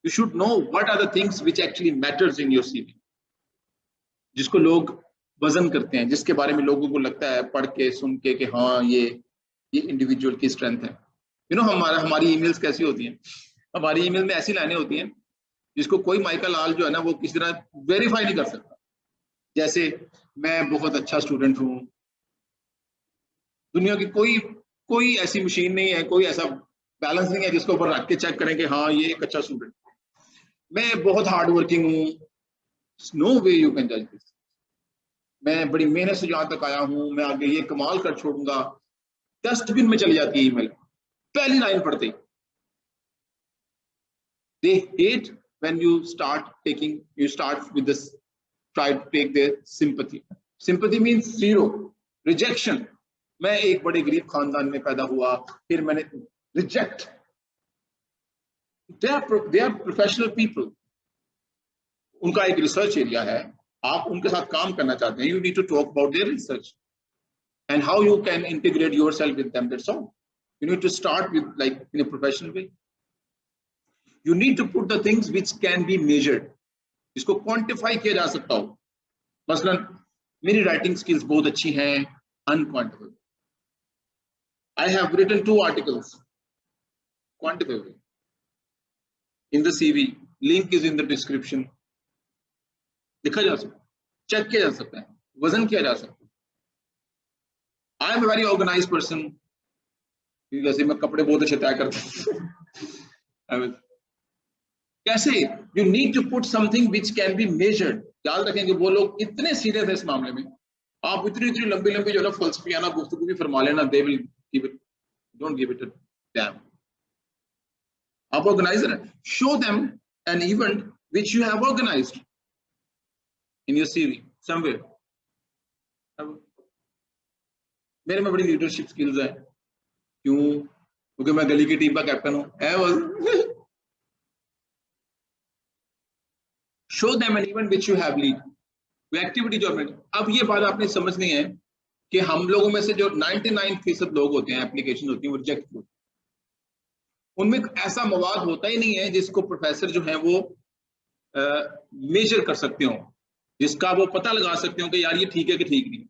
You should know what are the things which actually matters in your CV, जिसको लोग वजन करते हैं, जिसके बारे में लोगों को लगता है पढ़ के सुन के कि हाँ ये इंडिविजुअल की स्ट्रेंथ है। हमारी ईमेल्स कैसी होती हैं, हमारी ईमेल में ऐसी लाइनें होती हैं जिसको कोई माइकल लाल जो है ना वो किसी तरह वेरीफाई नहीं कर सकता। जैसे मैं बहुत अच्छा स्टूडेंट हूँ, दुनिया की कोई ऐसी मशीन नहीं है, कोई ऐसा बैलेंस नहीं है जिसको ऊपर रख के चेक करें कि हाँ ये एक अच्छा स्टूडेंट। मैं बहुत हार्ड वर्किंग हूँ, नो वे यू कैन जज दिस। मैं बड़ी मेहनत से जहां तक आया हूं, मैं आगे ये कमाल कर छोड़ूंगा। डस्टबिन में चली जाती है ईमेल पहली लाइन पढ़ते ही। They hate when you start with this, try to take their sympathy. Sympathy means zero, rejection. मैं एक बड़े गरीब खानदान में पैदा हुआ, फिर मैंने reject. They are professional people. उनका एक रिसर्च एरिया है, आप उनके साथ काम करना चाहते हैं, you need to talk about their research and how you can integrate yourself with them. That's all. You need to start with like in a professional way. You need to put the things which can be measured, जिसको quantify किया जा सकता हो। मसलन मेरी writing skills बहुत अच्छी हैं, unquantifiable. I have written 2 articles, quantifiable. In the CV, link is in the description. लिखा जा सकता है, चेक किया जा सकता है, वजन किया जा सकता है। I am a very organized person. जैसे मैं कपड़े बहुत अच्छे तय करता हूँ। कैसे? You need to put something which can be measured. याद रखेंगे वो लोग इतने सीरियस है इस मामले में, आप इतनी लंबी जो है फलसफियाना गुफ्तगू भी फरमा लेना, they will give it, don't give it a damn. आप ऑर्गेनाइजर हैं, show them an event which you have organized in your CV somewhere. मेरे में बड़ी लीडरशिप स्किल्स है, क्यों? क्योंकि मैं गली की टीम का कैप्टन हूँ। Show them an event which you have lead. वो एक्टिविटी जो आपने, अब ये बात आपने समझनी है कि हम लोगों में से जो 99% लोग होते हैं, एप्लीकेशन होती है वो रिजेक्ट होती है। उनमें ऐसा मवाद होता ही नहीं है जिसको प्रोफेसर जो है वो मेजर कर सकते हो, जिसका वो पता लगा सकते हो कि यार ये ठीक है कि ठीक नहीं।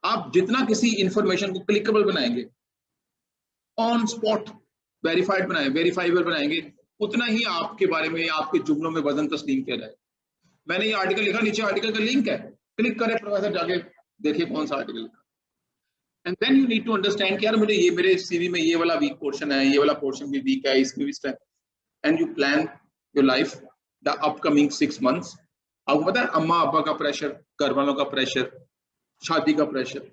आप जितना किसी इंफॉर्मेशन को क्लिकेबल बनाएंगे, ऑन स्पॉट वेरीफाइबल बनाएंगे, उतना ही आपके बारे में, आपके जुमलों में वजन तस्लीम किया जाए। मैंने ये आर्टिकल लिखा, नीचे आर्टिकल का लिंक है, क्लिक करें प्रोफेसर, जाके देखिए कौन सा आर्टिकल लिखा। And then you need to understand कि यार मुझे ये मेरे सीवी में ये वाला वीक पोर्शन है, ये वाला पोर्शन भी वीक है, इसमें भी strength. And you plan your life the upcoming 6 months। आपको पता है अम्मा अब्बा का प्रेशर, घर वालों का प्रेशर, शादी का प्रेशर,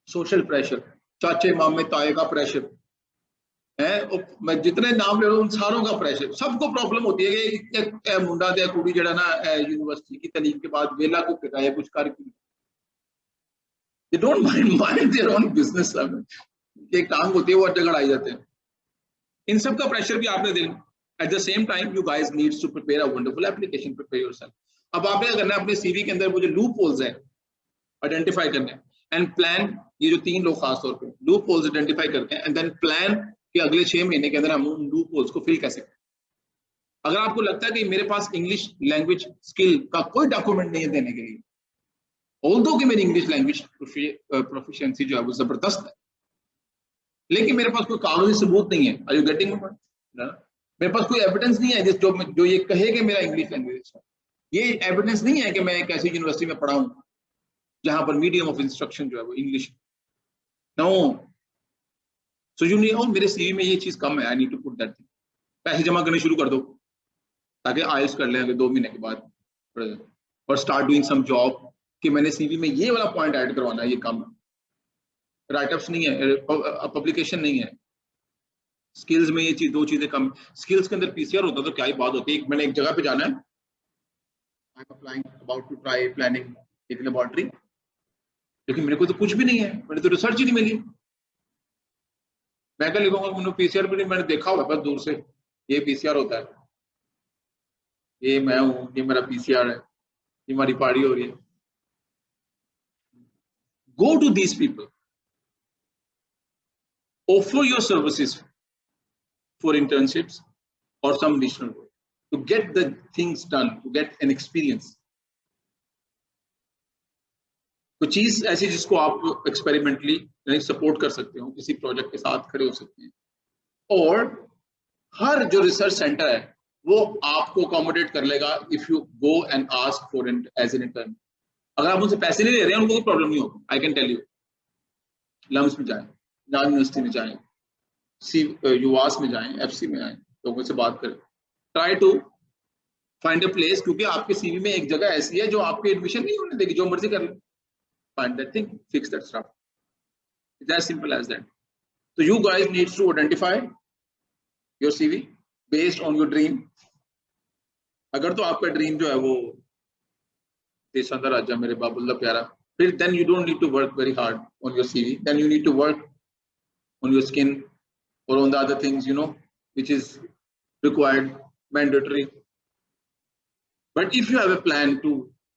सोशल प्रेशर, चाचे मामे ताए का प्रेशर है, मैं जितने नाम ले रहा हूं उन सारों का प्रेशर। सबको प्रॉब्लम होती है कि एक मुंडा ते कुड़ी जड़ा ना यूनिवर्सिटी की तलीम के बाद वेला को पिटाए कुछ कर, they don't mind their own business। एक टांग होती है वो जगड़ आई जाते हैं, इन सब का प्रेशर भी आपने देना। At the same time you guys needs to prepare a wonderful application, prepare yourself. अब आपने करना है अपने सीवी के अंदर वो जो लूप होल्स है आइडेंटिफाई करने हैं, एंड प्लान, ये जो 3 लोग खास तौर पे लूप होल्स आइडेंटिफाई करते हैं, एंड देन प्लान कि अगले 6 महीने के अंदर हम उन लूप होल्स को फिल कैसे करें। अगर आपको लगता है कि मेरे पास इंग्लिश लैंग्वेज स्किल का कोई डॉक्यूमेंट नहीं है देने के लिए, ऑल्दो कि मेरी इंग्लिश लैंग्वेज प्रोफिशिएंसी जो है वो जबरदस्त है, लेकिन मेरे पास कोई कागजी सबूत नहीं है। Are you getting my point? मेरे पास कोई एविडेंस नहीं है जो ये कहे कि मेरा इंग्लिश लैंग्वेज है। ये एविडेंस नहीं है कि मैं एक ऐसी यूनिवर्सिटी में पढ़ा हूं जहां पर मीडियम ऑफ इंस्ट्रक्शन जो है वो English. No, so you need, मेरे सीवी में ये चीज कम है, I need to put that thing. पैसे जमा करने शुरू कर दो ताकि आइल्स कर लें अगर 2 महीने के बाद, और स्टार्ट डूइंग सम जॉब कि मैंने सीवी में ये वाला पॉइंट ऐड करवाना है, ये कम है। राइटअप्स नहीं है, पब्लिकेशन नहीं है, स्किल्स में ये चीज 2 चीजें कम। स्किल्स के अंदर पीसीआर होता तो क्या ही बात होती है। मैंने एक जगह पे जाना है, I am applying about to try planning एक लेबोरेटरी, लेकिन मेरे को तो कुछ भी नहीं है, मैंने तो रिसर्च ही नहीं मिली। मैं क्या लिखूंगा, मैंने पीसीआर भी नहीं, मैंने देखा हुआ बस दूर से, ये पीसीआर होता है, ये मैं हूं, ये मेरा पीसीआर है, ये हमारी पार्टी हो रही है। Go to these people, offer your services for internships or some additional work, to get the things done, to get an experience. कुछ चीज ऐसी जिसको आप एक्सपेरिमेंटली सपोर्ट कर सकते हो, किसी प्रोजेक्ट के साथ खड़े हो सकते हैं, और हर जो रिसर्च सेंटर है वो आपको अकोमोडेट कर लेगा if you go and ask for it as an intern. अगर आप उनसे पैसे नहीं ले रहे हैं उनको कोई प्रॉब्लम नहीं होगा. I can tell you, LUMS में जाएं, पंजाब यूनिवर्सिटी में जाएं, यूआस में जाएं, एफसी में जाएं, लोगों से बात करें, try to find a place, क्योंकि आपके सीवी में एक जगह ऐसी है जो आपके एडमिशन नहीं होने देगी, जो मर्जी कर लो. Find that thing, fix that stuff. It's as simple as that. So you guys need to identify your CV based on your dream. अगर तो आपका ड्रीम जो है वो देश अंदर राजा मेरे बाबुल्ला प्यारा, फिर then you don't need to work very hard on your CV. Then you need to work on your skin or on the other things, you know, which is required, mandatory. But if you have a plan to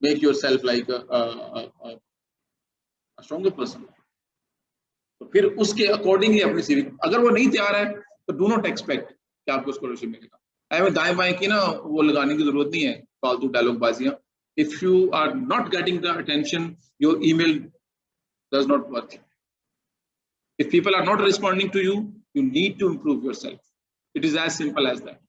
make yourself like a stronger person, तो फिर उसके accordingly अपनी CV, अगर वो नहीं तैयार है तो डू नॉट एक्सपेक्ट कि आपको स्कॉलरशिप मिलेगा. हमें दाएं बाएं की ना वो लगाने की जरूरत नहीं है, फालतू डायलॉग बाजियां. If you are not getting the attention, your email does not work. If people are not responding to you, you need to improve yourself. It is as simple as that.